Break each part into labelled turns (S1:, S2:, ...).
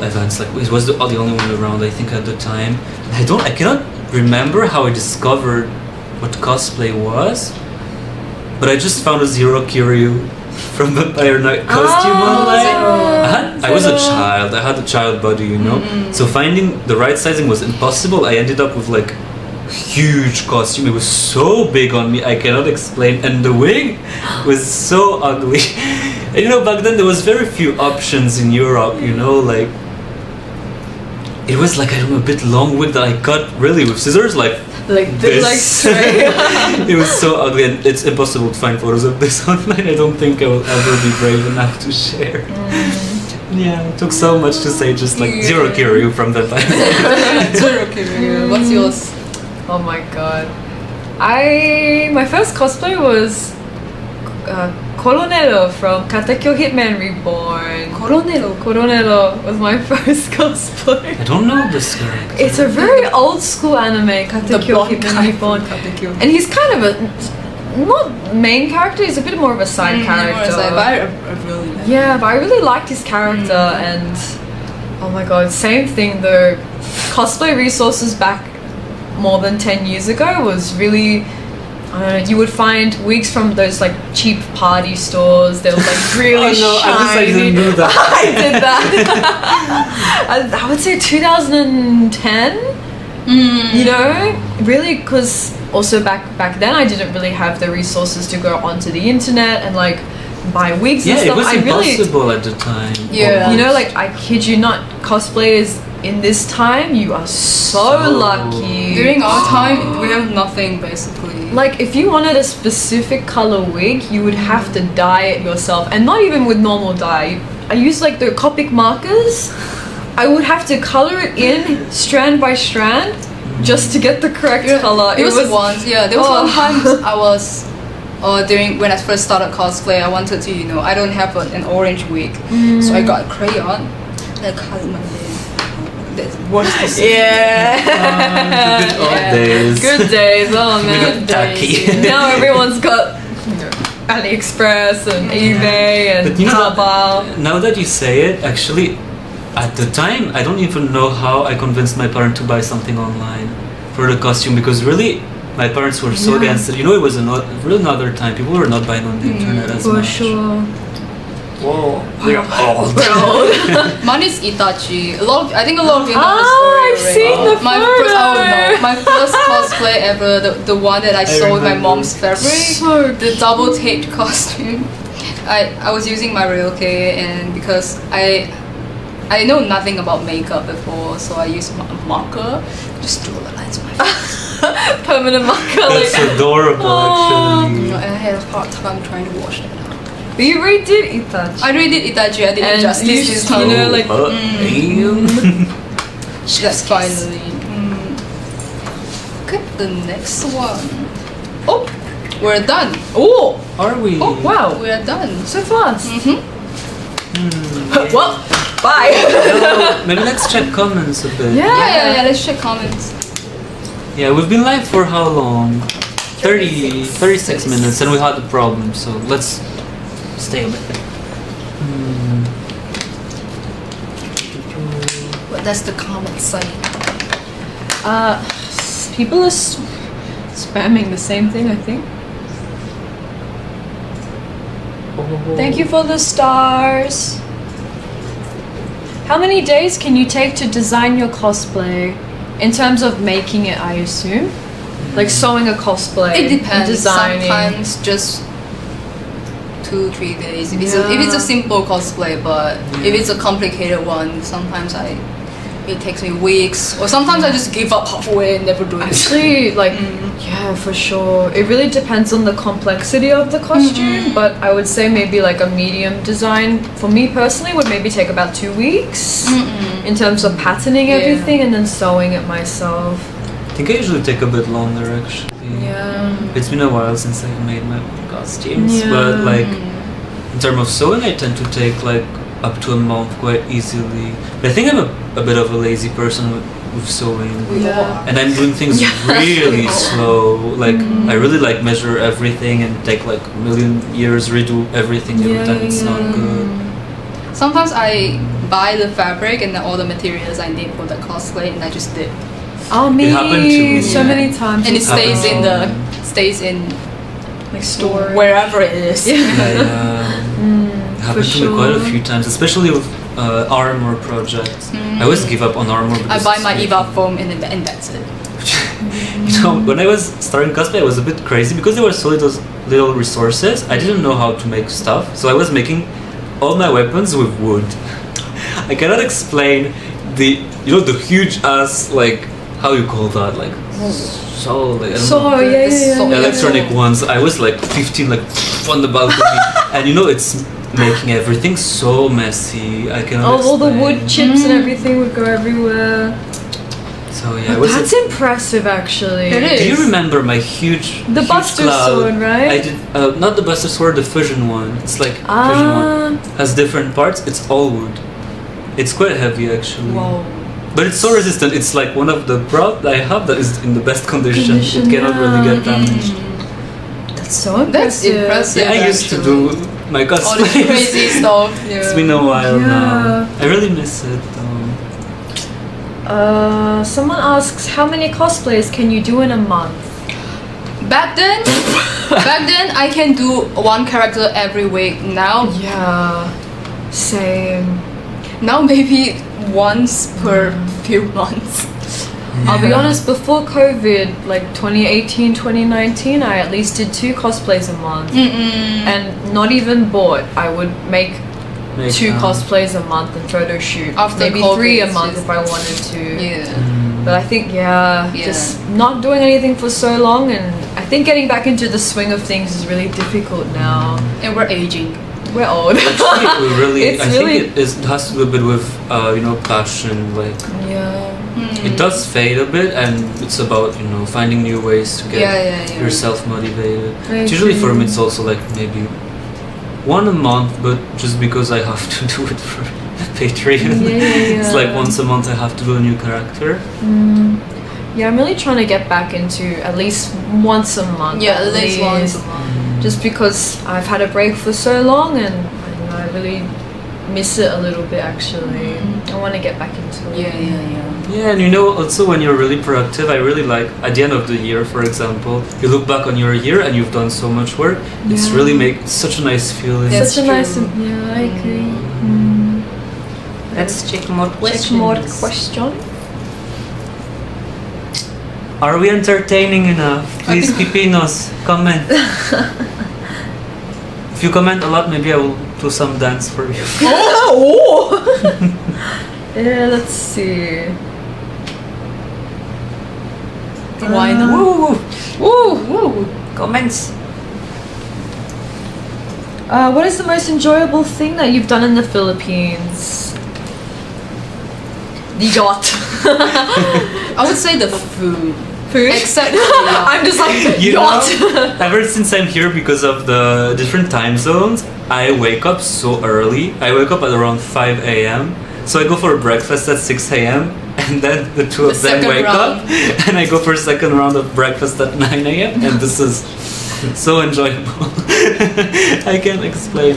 S1: events. Like it was the only one around, I think, at the time. I cannot remember how I discovered what cosplay was, but I just found a Zero Kiryu from Vampire Knight costume online. I was a child. I had a child body, you know. So finding the right sizing was impossible. I ended up with like huge costume. It was so big on me, I cannot explain, and the wig was so ugly. And you know, back then there was very few options in Europe, you know, like it was like, I don't know, a bit long wig that I cut really with scissors, like this.
S2: Like straight.
S1: It was so ugly, and it's impossible to find photos of this online. I don't think I will ever be brave enough to share. Yeah, it took so much to say just like Zero Kiryu from Vampire.
S3: Zero Kiryu. What's yours?
S2: Oh my god. My first cosplay was Coronello from Katekyo Hitman Reborn. Coronello was my first cosplay.
S1: I don't know this character.
S2: It's a very old school anime, Katekyo Hitman Reborn. And he's kind of a, not main character, he's a bit more of a side character. But I really liked his character, and oh my god, same thing though. Cosplay resources back more than 10 years ago was really, I don't know, you would find wigs from those like cheap party stores. They were like really shiny.
S1: I didn't do that.
S2: I did that. I would say 2010. You know, really, because also back then I didn't really have the resources to go onto the internet and like buy wigs and stuff.
S1: It was impossible at the time.
S2: Yeah, you know, like I kid you not, cosplayers in this time, you are so lucky.
S3: During our time, we have nothing basically.
S2: Like if you wanted a specific color wig, you would have to dye it yourself, and not even with normal dye. I used like the Copic markers. I would have to color it in strand by strand just to get the correct color.
S3: There was one time I was during when I first started cosplay, I wanted to, you know, I don't have an orange wig, so I got a crayon and I colored my hair. What's this?
S2: Yeah.
S1: Good old days.
S2: Good days. Oh man.
S1: Tacky.
S2: Now everyone's got, you know, AliExpress and eBay and Taobao.
S1: Now that you say it, actually, at the time, I don't even know how I convinced my parents to buy something online for the costume, because really, my parents were so against it. You know, it was another time. People were not buying on the internet as much.
S2: For sure.
S1: Whoa, we're old.
S3: Mine is Itachi. I think a lot of you know the story.
S2: I've seen the photo.
S3: My first cosplay ever, the one that I saw with my mom's fabric, the double taped costume. I was using my Ryoke, and because I know nothing about makeup before, so I used a marker, just draw the lines of my face.
S2: Permanent marker.
S1: That's adorable, actually.
S3: I had a hard time trying to wash it out.
S2: But you redid Itachi.
S3: I redid Itachi. I did justice this time.
S2: You know, like
S3: that's finally. Okay, the next one. Oh, we're done.
S2: Oh,
S1: are we?
S2: Oh wow,
S3: we're done
S2: so fast. Well, bye.
S1: Maybe let's check comments a bit.
S3: Yeah. Let's check comments.
S1: Yeah, we've been live for how long? 36 minutes, and we had a problem, so let's stay a bit.
S3: What does the comment say?
S2: People are spamming the same thing, I think. Thank you for the stars. How many days can you take to design your cosplay? In terms of making it, I assume? Like sewing a cosplay.
S3: It depends.
S2: Designing.
S3: Sometimes just 2-3 days. If it's a simple cosplay, but if it's a complicated one, sometimes it takes me weeks, or sometimes I just give up halfway and never do it.
S2: Actually, like, yeah, for sure. It really depends on the complexity of the costume, but I would say maybe like a medium design, for me personally, would maybe take about 2 weeks in terms of patterning everything and then sewing it myself.
S1: I think I usually take a bit longer, actually.
S2: Yeah.
S1: It's been a while since I've made my own costumes, but like, in terms of sewing, I tend to take like up to a month quite easily. But I think I'm a bit of a lazy person with sewing. And I'm doing things really slow. Like I really like measure everything and take like a million years redo everything every time. It's not good.
S3: Sometimes I buy the fabric and all the materials I need for the cosplay, and I just dip.
S2: Oh, me!
S1: It happened to me.
S2: So many times.
S3: And it stays in
S2: like store
S3: wherever it is.
S1: It happened to me quite a few times, especially with armor projects. I always give up on armor.
S3: I buy my Eva foam and that's it.
S1: You know, when I was starting cosplay, I was a bit crazy because there were so little resources. I didn't know how to make stuff, so I was making all my weapons with wood. I cannot explain the huge ass, like, how you call that, like electronic ones. I was like 15, like on the balcony, and it's making everything so messy. I cannot
S2: all the wood chips and everything would go everywhere.
S1: So yeah,
S2: that's impressive, actually.
S3: It is.
S1: Do you remember my huge
S2: Buster
S1: cloud?
S2: Sword, right?
S1: I did not the Buster Sword, the Fusion one. It's like Fusion one has different parts. It's all wood. It's quite heavy, actually.
S2: Wow.
S1: But it's so resistant. It's like one of the props I have that is in the best condition. It cannot really get damaged.
S2: That's so impressive.
S3: That's impressive.
S1: Yeah, I used to do my cosplay.
S3: All this crazy stuff. Yeah.
S1: It's been a while now. I really miss it though.
S2: Someone asks, how many cosplays can you do in a month?
S3: Back then I can do one character every week. Now,
S2: same.
S3: Now maybe once per few months.
S2: I'll be honest, before COVID, like 2018, 2019, I at least did 2 cosplays a month. And not even bought. I would make 2 cosplays a month and photo shoot.
S3: After
S2: maybe
S3: COVID,
S2: 3 a month if I wanted to.
S3: Yeah.
S2: But I think, just not doing anything for so long, and I think getting back into the swing of things is really difficult now.
S3: And we're aging.
S2: We're old.
S1: Actually, I think it has to do a bit with passion. Like it does fade a bit, and it's about finding new ways to get yourself motivated. Usually for me, it's also like maybe 1 a month, but just because I have to do it for Patreon. It's like once a month I have to do a new character.
S2: Yeah, I'm really trying to get back into at least once a month.
S3: Yeah, at least once a month.
S2: Just because I've had a break for so long, and I really miss it a little bit, actually. I want to get back into it.
S1: Yeah, and also when you're really productive, I really like at the end of the year, for example, you look back on your year and you've done so much work. It's really such a nice feeling.
S2: Such a nice, I agree.
S3: Let's check more questions.
S1: Are we entertaining enough? Please, Pipinos, comment. If you comment a lot, maybe I will do some dance for you.
S2: Yeah, let's see.
S3: Why not?
S1: Woo! Comments.
S2: What is the most enjoyable thing that you've done in the Philippines? The yacht.
S3: I would say the food. Except
S2: I'm just like yacht.
S1: Ever since I'm here, because of the different time zones, I wake up so early. I wake up at around 5 a.m. So I go for breakfast at 6 a.m. and then the two of them wake up and I go for a second round of breakfast at 9 a.m. and this is so enjoyable. I can't explain.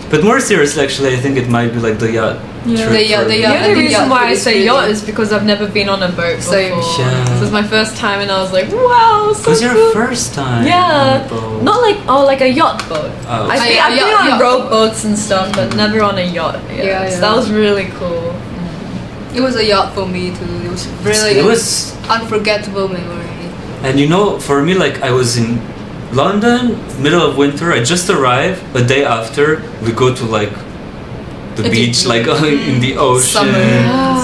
S1: But more seriously, actually, I think it might be like the yacht.
S2: The only reason why I say yacht is because I've never been on a boat before. This was my first time, and I was like, wow, so cool.
S1: It was your first time on a boat.
S2: Not like a yacht boat. I've been on rowboats and stuff, but never on a yacht. So that was really cool.
S3: It was a yacht for me too. It was really unforgettable memory.
S1: And for me, like I was in London, middle of winter. I just arrived. A day after, we go to like the beach, like in the ocean.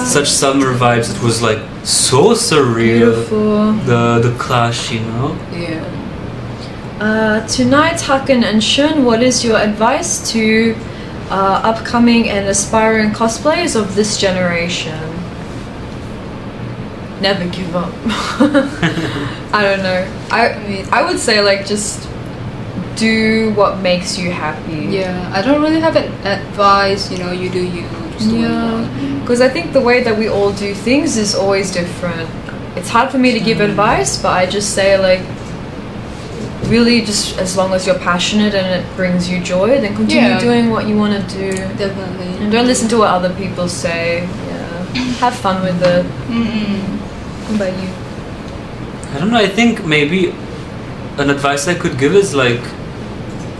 S1: Such summer vibes. It was like so surreal.
S2: Beautiful.
S1: The clash,
S3: Yeah.
S2: Tonight, Hakken and Shun, what is your advice to upcoming and aspiring cosplayers of this generation? Never give up. I don't know. I would say like just do what makes you happy.
S3: Yeah, I don't really have an advice. You do you.
S2: Because I think the way that we all do things is always different. It's hard for me to give advice, but I just say like really just as long as you're passionate and it brings you joy, then continue doing what you want to do.
S3: Definitely.
S2: And don't listen to what other people say. Yeah. Have fun with it. What about you?
S1: I don't know, I think maybe an advice I could give is like,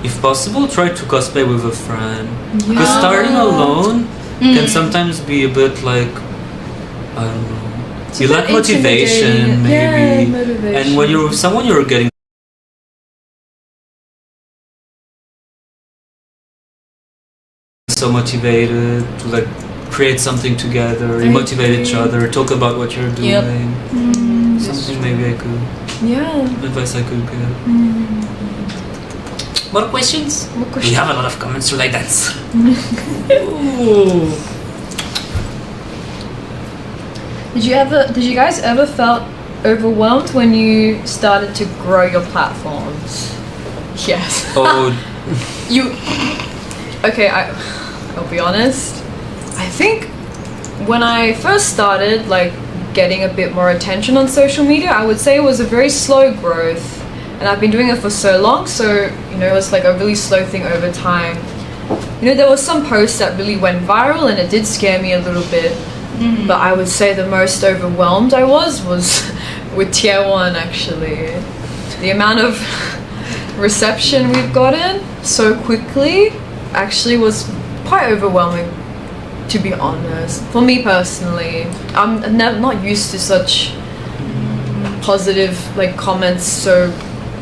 S1: if possible, try to cosplay with a friend. Because starting alone can sometimes be a bit like, I don't know, you lack motivation maybe. And when you're with someone, you're getting so motivated to like create something together, you motivate each other, talk about what you're doing. Something maybe I could, advice I could give. More questions? We have a lot of comments like that. Ooh.
S2: Did you guys ever felt overwhelmed when you started to grow your platforms? Yes.
S1: Oh.
S2: Okay, I'll be honest. I think when I first started like getting a bit more attention on social media, I would say it was a very slow growth. And I've been doing it for so long, so you know, it's like a really slow thing over time. You know, there was some posts that really went viral and it did scare me a little bit. But I would say the most overwhelmed I was with Tier 1 actually. The amount of reception we've gotten so quickly actually was quite overwhelming, to be honest. For me personally, I'm not used to such positive like comments so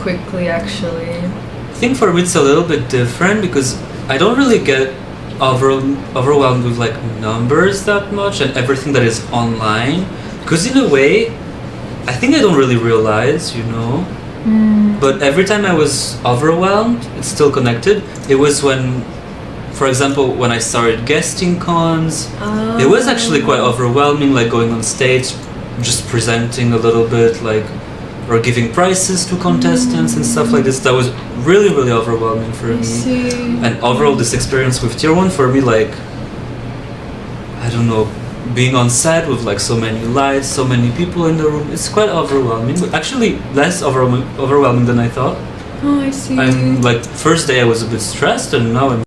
S2: quickly actually.
S1: I think for me it's a little bit different because I don't really get overwhelmed with like numbers that much and everything that is online, because in a way I think I don't really realize, you know. But every time I was overwhelmed, it's still connected. It was when, for example, when I started guesting cons, it was actually quite overwhelming, like going on stage, just presenting a little bit, like, or giving prizes to contestants and stuff like this. That was really, really overwhelming for me. And overall, this experience with Tier 1 for me, like, I don't know, being on set with like so many lights, so many people in the room, it's quite overwhelming, but actually less overwhelming than I thought.
S2: Oh, I see.
S1: I'm like, first day I was a bit stressed and now I'm